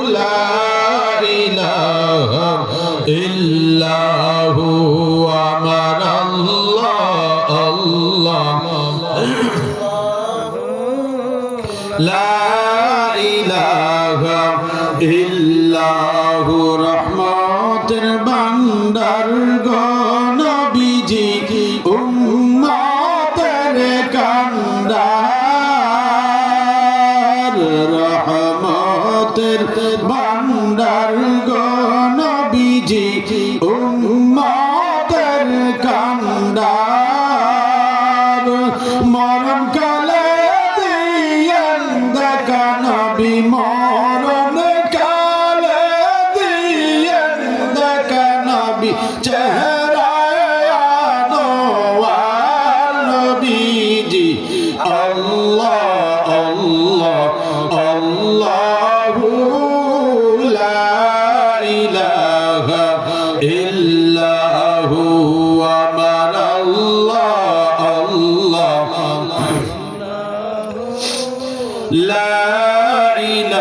لا إله إلا هو আমার আল্লাহ আল্লাহ লা ইলাহা ইল্লাহু রহমতের ভান্ডার গো নবীজি উম্মতের কান্ডার রহমতের ভান্ডার গো নবীজি উম্মতের কান্ডার মরণ কালে দিয়েন দেখা নবী মরণ কালে দিয়েন দেখা নবী চেহারায় আনোয়ার নবীজি আল্লাহ আল্লাহ আল্লাহ